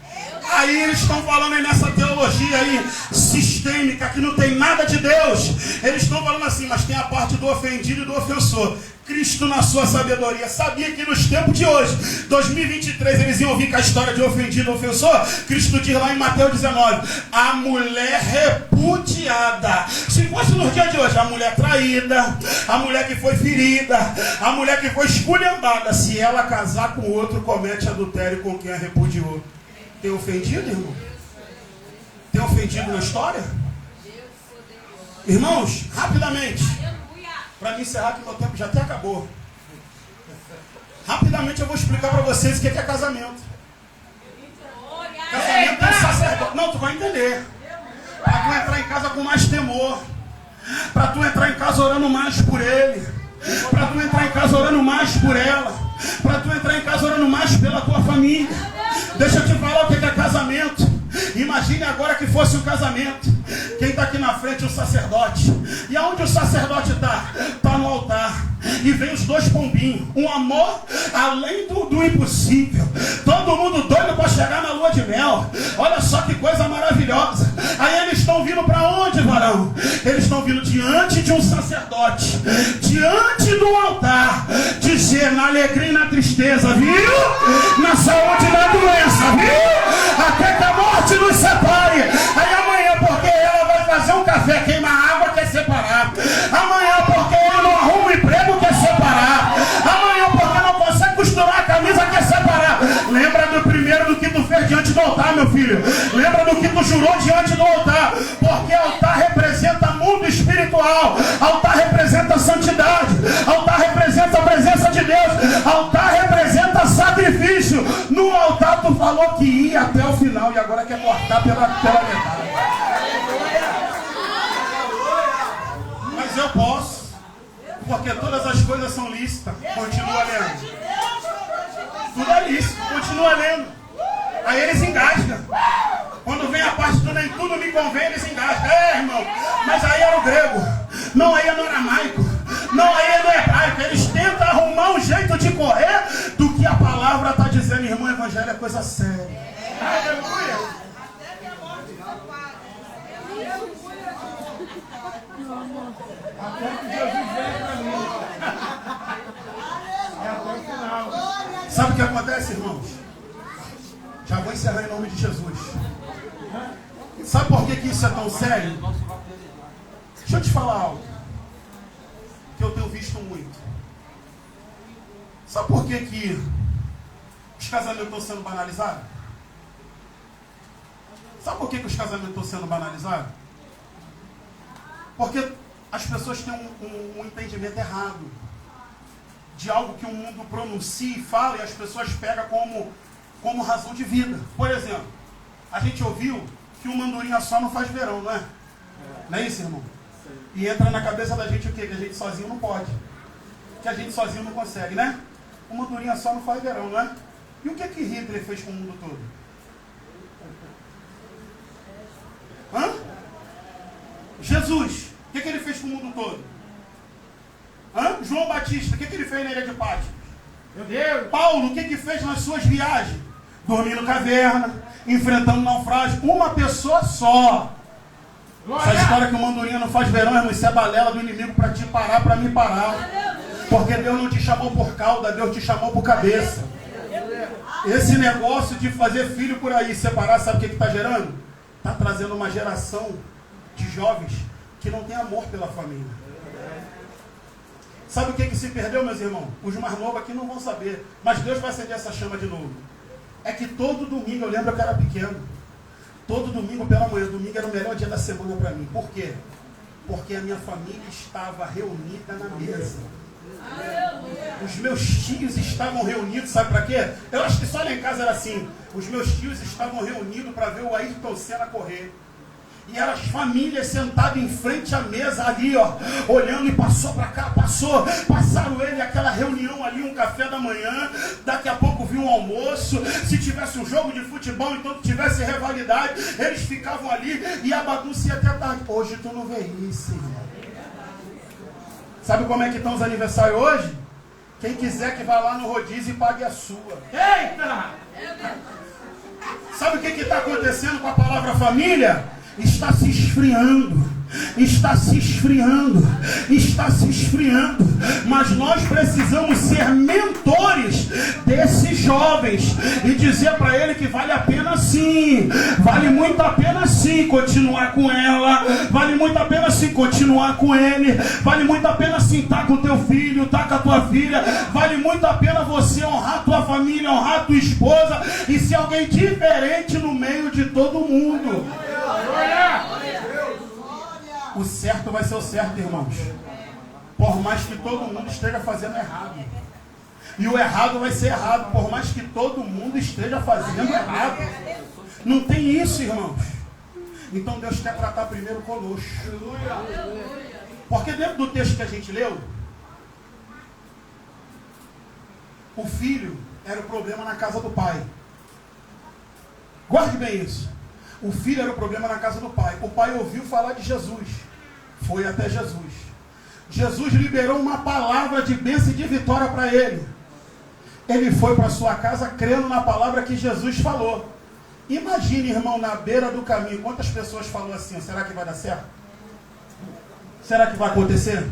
Aí eles estão falando aí nessa teologia aí sistêmica que não tem nada de Deus. Eles estão falando assim, mas tem a parte do ofendido e do ofensor. Cristo, na sua sabedoria, sabia que nos tempos de hoje, 2023, eles iam ouvir com a história de ofendido e ofensor. Cristo diz lá em Mateus 19: a mulher repudiada. Se fosse nos dias de hoje, a mulher traída, a mulher que foi ferida, a mulher que foi esculhambada, se ela casar com outro, comete adultério com quem a repudiou. Tem ofendido, irmão? Tem ofendido na história? Irmãos, rapidamente, para me encerrar que meu tempo já até acabou. Rapidamente eu vou explicar para vocês o que é casamento. Casamento é sacerdote. Não, tu vai entender. Para tu entrar em casa com mais temor. Para tu entrar em casa orando mais por ele. Para tu entrar em casa orando mais por ela. Para tu entrar em casa orando mais pela tua família. Deixa eu te falar o que é casamento. Imagine agora que fosse um casamento. Quem está aqui na frente é o sacerdote. E aonde o sacerdote está? Está no altar. E vem os dois pombinhos. Um amor além do impossível. Todo mundo doido para chegar na lua de mel. Olha só que coisa maravilhosa. Aí eles estão vindo para onde, varão? Eles estão vindo diante de um sacerdote. Diante do altar. Dizer na alegria e na tristeza, viu? Na saúde e na doença, viu? Até que a morte nos separe. Aí amanhã, porque ela vai fazer um café, queima água, quer separar. Amanhã, porque ele não arruma um emprego, quer separar. Amanhã, porque não consegue costurar a camisa, quer separar. Lembra do primeiro do que tu fez diante do altar, meu filho. Lembra do que tu jurou diante do altar. Porque altar representa mundo espiritual. Altar representa santidade. Altar representa a presença de Deus. Altar representa sacrifício. No altar tu falou que ia até o final e agora quer cortar pela metade. Mas eu posso, porque todas as coisas são lícitas. Continua lendo. Tudo é lícito, continua lendo. Aí eles engasgam. Quando vem a parte do nem tudo me convém, eles engasgam. É, irmão, mas aí era o grego. Não, aí é no aramaico. Não, aí é no hebraico. Eles tentam arrumar um jeito de correr do que a palavra está dizendo. Irmão, evangelho é coisa séria. Aleluia. Até que Jesus vem para mim. É até o final. Sabe o que acontece, irmãos? Já vou encerrar em nome de Jesus. Sabe por que isso é tão sério? Deixa eu te falar algo que eu tenho visto muito. Sabe por que os casamentos estão sendo banalizados? Sabe por que os casamentos estão sendo banalizados? Porque as pessoas têm um entendimento errado de algo que o mundo pronuncia e fala e as pessoas pegam como razão de vida. Por exemplo, a gente ouviu que uma andorinha só não faz verão, não é? Não é isso, irmão? E entra na cabeça da gente o quê? Que a gente sozinho não pode. Que a gente sozinho não consegue, né? Uma andorinha só não faz verão, não é? E o que Hitler fez com o mundo todo? Hã? Jesus, o que ele fez com o mundo todo? Hã? João Batista, o que ele fez na ilha de Patmos? Meu Deus! Paulo, o que fez nas suas viagens? Dormindo caverna, enfrentando naufrágio. Uma pessoa só. Essa história que uma andorinha não faz verão, irmão, isso é balela do inimigo para te parar, para me parar. Porque Deus não te chamou por cauda, Deus te chamou por cabeça. Esse negócio de fazer filho por aí, separar, sabe o que está gerando? Está trazendo uma geração de jovens que não tem amor pela família. Sabe o que se perdeu, meus irmãos? Os mais novos aqui não vão saber, mas Deus vai acender essa chama de novo. É que todo domingo, eu lembro que eu era pequeno, todo domingo pela manhã, domingo era o melhor dia da semana para mim. Por quê? Porque a minha família estava reunida na mesa. Os meus tios estavam reunidos, sabe para quê? Eu acho que só lá em casa era assim. Os meus tios estavam reunidos para ver o Ayrton Senna correr. E eram as famílias sentadas em frente à mesa ali, ó, olhando e passou para cá, passaram ele, aquela reunião ali, um café da manhã, daqui a pouco viu um almoço, se tivesse um jogo de futebol, então que tivesse rivalidade, eles ficavam ali e a bagunça ia até tarde. Hoje tu não vê isso, irmão. Sabe como é que estão os aniversários hoje? Quem quiser que vá lá no rodízio e pague a sua. Eita! Sabe o que está acontecendo com a palavra família? Está se esfriando, está se esfriando, está se esfriando, mas nós precisamos ser mentores desses jovens e dizer para ele que vale a pena sim, vale muito a pena sim continuar com ela, vale muito a pena sim continuar com ele, vale muito a pena sim estar com teu filho, estar com a tua filha, vale muito a pena você honrar tua família, honrar tua esposa e ser alguém diferente no meio de todo mundo. O certo vai ser o certo, irmãos. Por mais que todo mundo esteja fazendo errado. E o errado vai ser errado, por mais que todo mundo esteja fazendo errado. Não tem isso, irmãos. Então Deus quer tratar primeiro conosco. Porque dentro do texto que a gente leu, o filho era o problema na casa do pai. Guarde bem isso. O filho era o problema na casa do pai. O pai ouviu falar de Jesus. Foi até Jesus. Jesus liberou uma palavra de bênção e de vitória para ele. Ele foi para sua casa crendo na palavra que Jesus falou. Imagine, irmão, na beira do caminho, quantas pessoas falou assim, será que vai dar certo? Será que vai acontecer?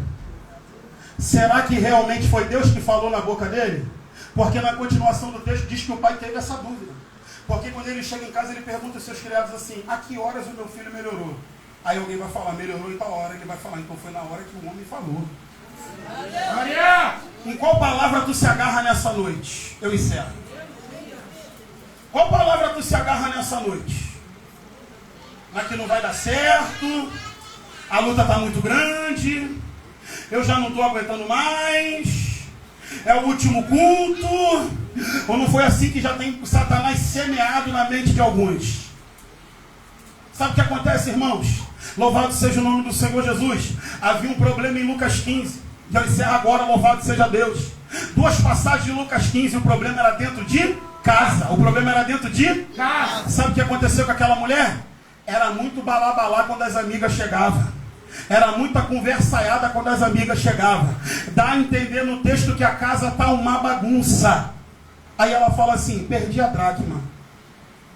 Será que realmente foi Deus que falou na boca dele? Porque na continuação do texto diz que o pai teve essa dúvida. Porque quando ele chega em casa, ele pergunta aos seus criados assim, a que horas o meu filho melhorou? Aí alguém vai falar, melhorou em tal hora. Ele vai falar, então foi na hora que o homem falou. Maria! Em qual palavra tu se agarra nessa noite? Eu encerro. Qual palavra tu se agarra nessa noite? Na que não vai dar certo, a luta está muito grande, eu já não estou aguentando mais, é o último culto, ou não foi assim que já tem Satanás semeado na mente de alguns? Sabe o que acontece, irmãos? Louvado seja o nome do Senhor Jesus. Havia um problema em Lucas 15. E eu encerro agora, louvado seja Deus. Duas passagens de Lucas 15, o problema era dentro de casa. O problema era dentro de casa. Sabe o que aconteceu com aquela mulher? Era muito balá quando as amigas chegavam. Era muita conversaiada quando as amigas chegavam. Dá a entender no texto que a casa está uma bagunça. Aí ela fala assim, perdi a dracma.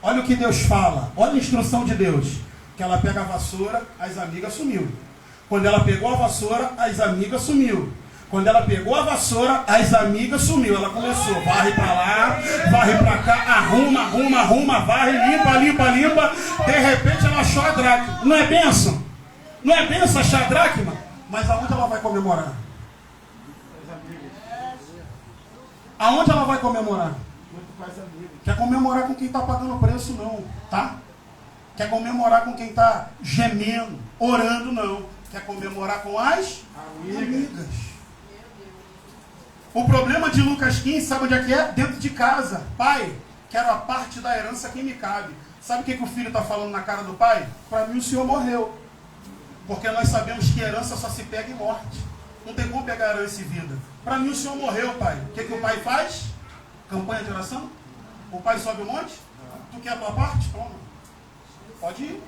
Olha o que Deus fala. Olha a instrução de Deus. Que ela pega a vassoura, as amigas sumiu. Quando ela pegou a vassoura, as amigas sumiu. Quando ela pegou a vassoura, as amigas sumiu. Ela começou, varre para lá, varre para cá, arruma, varre, limpa. De repente ela achou a dracma. Não é bênção? Não é bênção achar a dracma? Mas aonde ela vai comemorar? Aonde ela vai comemorar? Quer comemorar com quem está pagando o preço, não, tá? Quer comemorar com quem está gemendo, orando, não. Quer comemorar com as amigas. O problema de Lucas 15, sabe onde é que é? Dentro de casa. Pai, quero a parte da herança que me cabe. Sabe o que o filho está falando na cara do pai? Para mim o senhor morreu. Porque nós sabemos que herança só se pega em morte. Não tem como pegar herança e vida. Para mim o senhor morreu, pai. O que o pai faz? Campanha de oração? O pai sobe o monte? Tu quer a tua parte? Toma. Pode ir.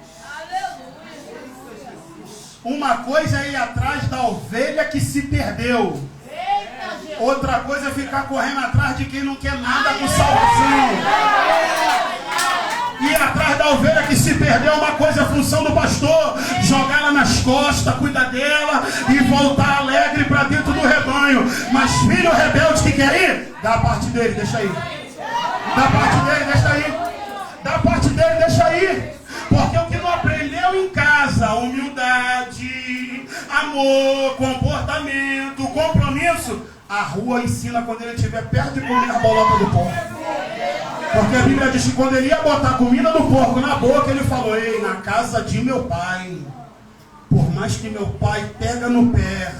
Uma coisa é ir atrás da ovelha que se perdeu. Outra coisa é ficar correndo atrás de quem não quer nada com salvação. Ir atrás da ovelha que se perdeu, uma coisa é a função do pastor, jogar ela nas costas, cuidar dela e voltar alegre para dentro do rebanho. Mas Mas filho rebelde que quer ir, dá a parte dele, deixa aí. Da parte dele, deixa aí. Da parte dele, deixa aí. Porque o que não aprendeu em casa, humildade, amor, comportamento, compromisso, a rua ensina quando ele estiver perto de comer a bolota do porco. Porque a Bíblia diz que quando ele ia botar a comida do porco na boca, ele falou: ei, na casa de meu pai, por mais que meu pai pega no pé,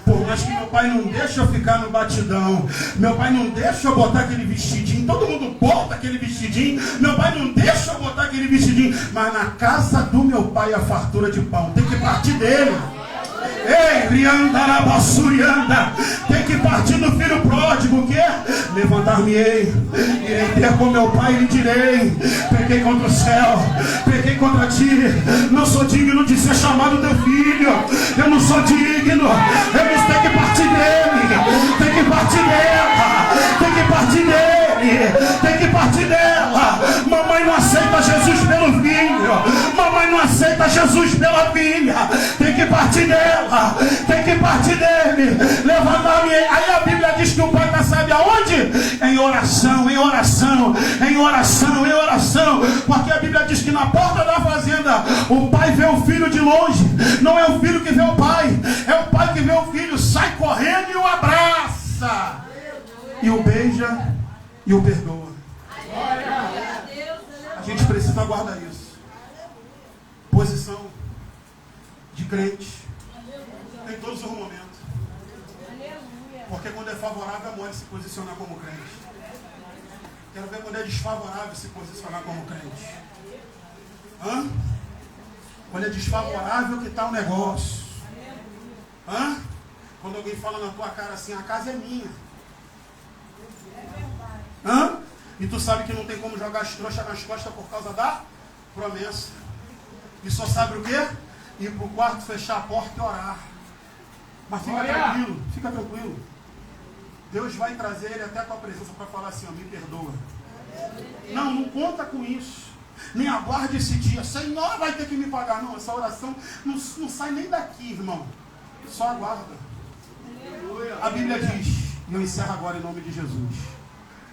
por mais que meu pai não deixa eu ficar no batidão, meu pai não deixa eu botar aquele vestidinho, todo mundo bota aquele vestidinho, meu pai não deixa eu botar aquele vestidinho, mas na casa do meu pai a fartura de pão tem que partir dele. Ei, riandarabassurianda, tem que partir do filho pródigo, o quê? Levantar-me-ei, irei ter com meu pai e lhe direi: pequei contra o céu, pequei contra ti, não sou digno de ser chamado teu filho, eu não sou digno, eles têm que partir dele, tem que partir dela, tem que partir dele, tem que partir dela. Mamãe não aceita Jesus pelo filho, mamãe não aceita Jesus pela filha, tem que partir dela, tem que partir dele. Levantar-me. Aí a Bíblia diz que o pai está, sabe aonde? Em oração, em oração, em oração, em oração. Porque a Bíblia diz que na porta da fazenda o pai vê o filho de longe. Não é o filho que vê o pai, é o pai que vê o filho, sai correndo e o abraça, e o beija e o perdoa. A gente precisa guardar isso. Posição de crente em todos os momentos. Porque quando é favorável é mole se posicionar como crente. Quero ver quando é desfavorável se posicionar como crente. Hã? Quando é desfavorável que está o negócio. Hã? Quando alguém fala na tua cara assim: a casa é minha. Hã? E tu sabe que não tem como jogar as trouxas nas costas por causa da promessa. E só sabe o quê? Ir para o quarto, fechar a porta e orar. Mas fica tranquilo, fica tranquilo. Deus vai trazer ele até a tua presença para falar assim: ó, me perdoa. Não conta com isso. Nem aguarde esse dia. Senhor, vai ter que me pagar. Não, essa oração não sai nem daqui, irmão. Só aguarda. A Bíblia diz, e eu encerro agora em nome de Jesus: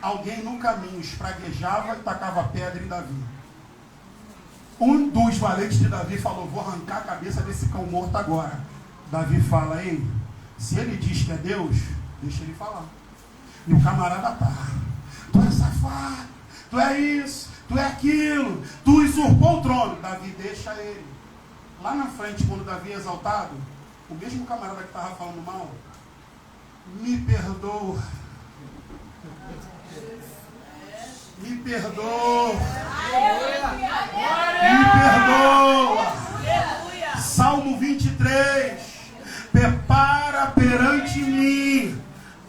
alguém no caminho espraguejava e tacava pedra em Davi. Um dos valentes de Davi falou: vou arrancar a cabeça desse cão morto agora. Davi fala: ei, se ele diz que é Deus, deixa ele falar. E o camarada tá: tu é safado, tu é isso, tu é aquilo, tu usurpou o trono. Davi deixa ele. Lá na frente, quando Davi é exaltado, o mesmo camarada que estava falando mal: me perdoa, me perdoa, me perdoa. Salmo 23: prepara perante mim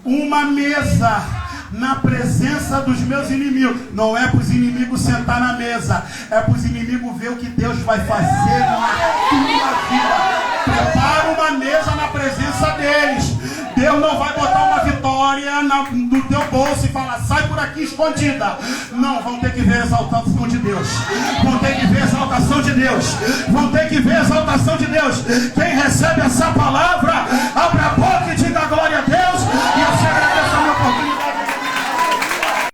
uma mesa na presença dos meus inimigos. Não é para os inimigos sentar na mesa, é para os inimigos ver o que Deus vai fazer na tua vida. Prepara uma mesa na presença deles. Deus não vai botar uma vitória no teu bolso e falar: sai por aqui escondida. Não, vão ter que ver a exaltação de Deus. Vão ter que ver a exaltação de Deus. Vão ter que ver a exaltação